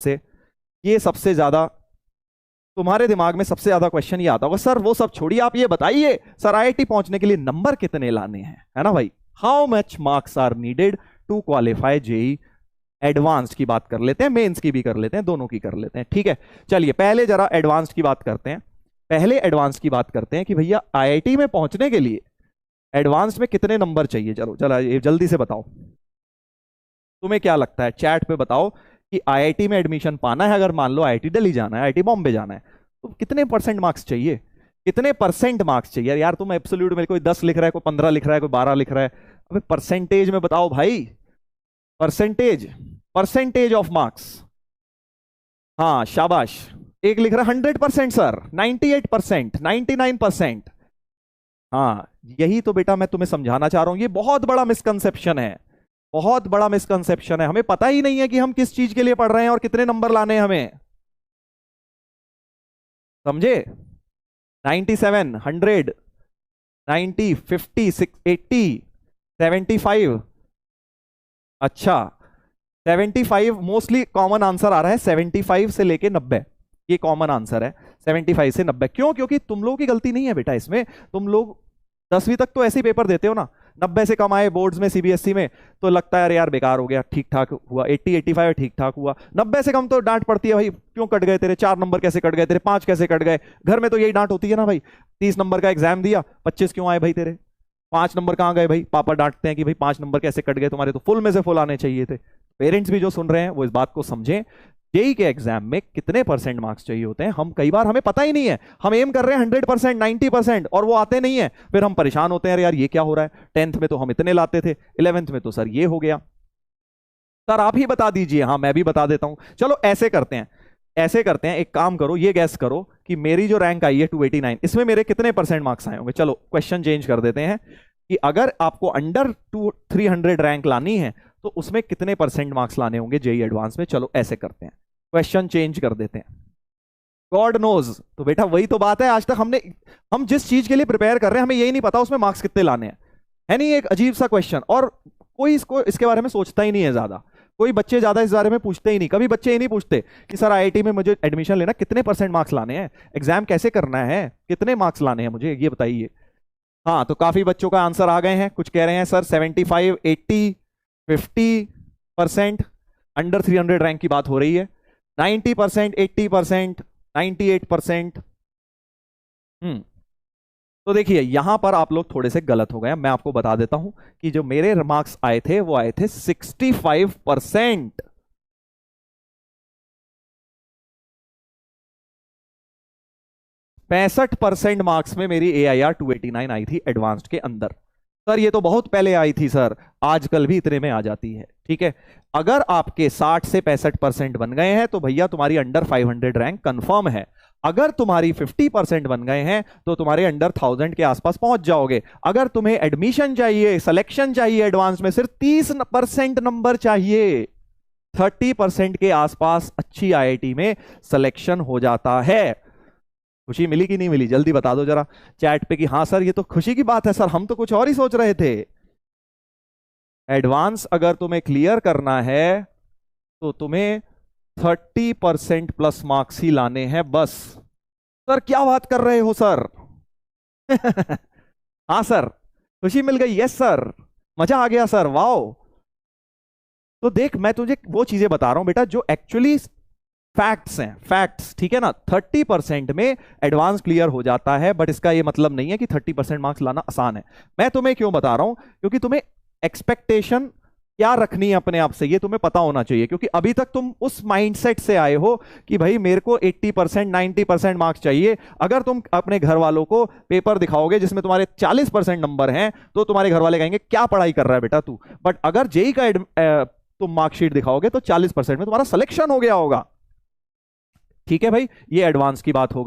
से ये सबसे ज्यादा तुम्हारे दिमाग में सबसे ज्यादा क्वेश्चन ये आता होगा, सर वो सब छोड़िए, आप ये बताइए सर आईआईटी पहुंचने के लिए नंबर कितने लाने हैं, है ना भाई। How much marks are needed to qualify JEE advanced की बात कर लेते हैं, मेंस की भी कर लेते हैं, दोनों की कर लेते हैं, ठीक है। चलिए पहले जरा एडवांस्ड की बात करते हैं। पहले एडवांस की बात करते हैं कि भैया आईआईटी में पहुंचने के लिए एडवांस में कितने नंबर चाहिए। चलो चलो ये जल्दी से बताओ, तुम्हें क्या लगता है, चैट पे बताओ कि आईआईटी में एडमिशन पाना है, अगर मान लो आईआईटी दिल्ली जाना है, आईआईटी बॉम्बे जाना है, तो कितने परसेंट मार्क्स चाहिए, कितने परसेंट मार्क्स चाहिए। यार तुम एब्सोल्यूट में कोई 10 लिख रहा है, कोई 15 लिख रहा है, कोई 12 लिख रहा है, अबे परसेंटेज में बताओ भाई, परसेंटेज, परसेंटेज ऑफ मार्क्स। हाँ शाबाश, एक लिख रहा है 100% सर, 98%, 99%। हाँ यही तो बेटा मैं तुम्हें समझाना चाह रहा हूं, ये बहुत बड़ा मिसकंसेप्शन है, बहुत बड़ा मिसकंसेप्शन है। हमें पता ही नहीं है कि हम किस चीज के लिए पढ़ रहे हैं और कितने नंबर लाने हैं हमें, समझे। 97, 100, 90, 50, 80, 75। अच्छा 75 मोस्टली कॉमन आंसर आ रहा है, 75 से लेके 90 ये कॉमन आंसर है, 75 से 90। क्यों? क्योंकि तुम लोगों की गलती नहीं है बेटा इसमें, तुम लोग 10वीं तक तो ऐसे ही पेपर देते हो ना, 90 से कम आए बोर्ड्स में सीबीएसई में तो लगता है अरे यार बेकार हो गया, ठीक ठाक हुआ, 80 85 ठीक ठाक हुआ, 90 से कम तो डांट पड़ती है भाई, क्यों कट गए तेरे 4 नंबर, कैसे कट गए तेरे 5 कैसे कट गए। घर में तो यही डांट होती है ना भाई, 30 नंबर का एग्जाम दिया 25 क्यों आए भाई तेरे, 5 नंबर कहां गए भाई। पापा डांटते हैं कि भाई 5 नंबर कैसे कट गए तुम्हारे, तो फुल में से फुल आने चाहिए थे। पेरेंट्स भी जो सुन रहे हैं वो इस बात को समझें, जेई के एग्जाम में कितने परसेंट मार्क्स चाहिए होते हैं, हम कई बार हमें पता ही नहीं है, हम एम कर रहे हैं 100%, 90% और वो आते नहीं है, फिर हम परेशान होते हैं, अरे यार ये क्या हो रहा है, 10th में तो हम इतने लाते थे, 11th में तो सर ये हो गया। सर आप ही बता दीजिए, हाँ मैं भी बता देता हूं। चलो ऐसे करते हैं, ऐसे करते हैं, एक काम करो, ये गैस करो कि मेरी जो रैंक आई है 289, इसमें मेरे कितने परसेंट मार्क्स आए होंगे। चलो क्वेश्चन चेंज कर देते हैं कि अगर आपको अंडर 300 रैंक लानी है तो उसमें कितने परसेंट मार्क्स लाने होंगे जेई एडवांस में। चलो ऐसे करते हैं, क्वेश्चन चेंज कर देते हैं। गॉड नोज, तो बेटा वही तो बात है, आज तक हम जिस चीज के लिए प्रिपेयर कर रहे हैं हमें यही नहीं पता उसमें मार्क्स कितने लाने हैं, है नहीं। एक अजीब सा क्वेश्चन, और कोई इसके बारे में सोचता ही नहीं है ज्यादा, कोई बच्चे ज्यादा इस बारे में पूछते ही नहीं। कभी बच्चे ये नहीं पूछते कि सर आईआईटी में मुझे एडमिशन लेना, कितने परसेंट मार्क्स लाने हैं, एग्जाम कैसे करना है, कितने मार्क्स लाने हैं मुझे ये बताइए। हाँ तो काफी बच्चों का आंसर आ गए हैं, कुछ कह रहे हैं सर 75, 80, 50%, अंडर 300 रैंक की बात हो रही है, 90%, 80%, 98%। तो देखिए यहां पर आप लोग थोड़े से गलत हो गए, मैं आपको बता देता हूं कि जो मेरे मार्क्स आए थे वो आए थे 65%। 65% मार्क्स में मेरी AIR 289 आई थी एडवांस्ड के अंदर। सर ये तो बहुत पहले आई थी सर, आजकल भी इतने में आ जाती है, ठीक है। अगर आपके 60 से 65% बन गए हैं तो भैया तुम्हारी अंडर 500 रैंक कंफर्म है। अगर तुम्हारी 50% बन गए हैं तो तुम्हारे अंडर 1000 के आसपास पहुंच जाओगे। अगर तुम्हें एडमिशन चाहिए, सिलेक्शन चाहिए एडवांस में, सिर्फ 30% नंबर चाहिए, 30% के आसपास अच्छी आईआईटी में सिलेक्शन हो जाता है। खुशी मिली कि नहीं मिली, जल्दी बता दो जरा चैट पे कि हाँ सर ये तो खुशी की बात है सर, हम तो कुछ और ही सोच रहे थे। एडवांस अगर तुम्हें क्लियर करना है तो तुम्हें 30% प्लस मार्क्स ही लाने हैं बस। सर क्या बात कर रहे हो सर हाँ सर खुशी मिल गई, यस सर, मजा आ गया सर, वाओ। तो देख मैं तुझे वो चीजें बता रहा हूं बेटा जो एक्चुअली फैक्ट्स हैं, फैक्ट्स, ठीक है ना। 30% में एडवांस क्लियर हो जाता है, बट इसका ये मतलब नहीं है कि 30% मार्क्स लाना आसान है। मैं तुम्हें क्यों बता रहा हूं, क्योंकि तुम्हें एक्सपेक्टेशन क्या रखनी है अपने आप से ये तुम्हें पता होना चाहिए, क्योंकि अभी तक तुम उस माइंडसेट से आए हो कि भाई मेरे को 80% 90% मार्क्स चाहिए। अगर तुम अपने घर वालों को पेपर दिखाओगे जिसमें तुम्हारे 40% नंबर हैं तो तुम्हारे घर वाले कहेंगे क्या पढ़ाई कर रहा है बेटा तू। बट अगर जेई का तुम मार्कशीट दिखाओगे तो 40% में तुम्हारा सिलेक्शन हो गया होगा, ठीक है भाई। ये एडवांस की बात हो गई।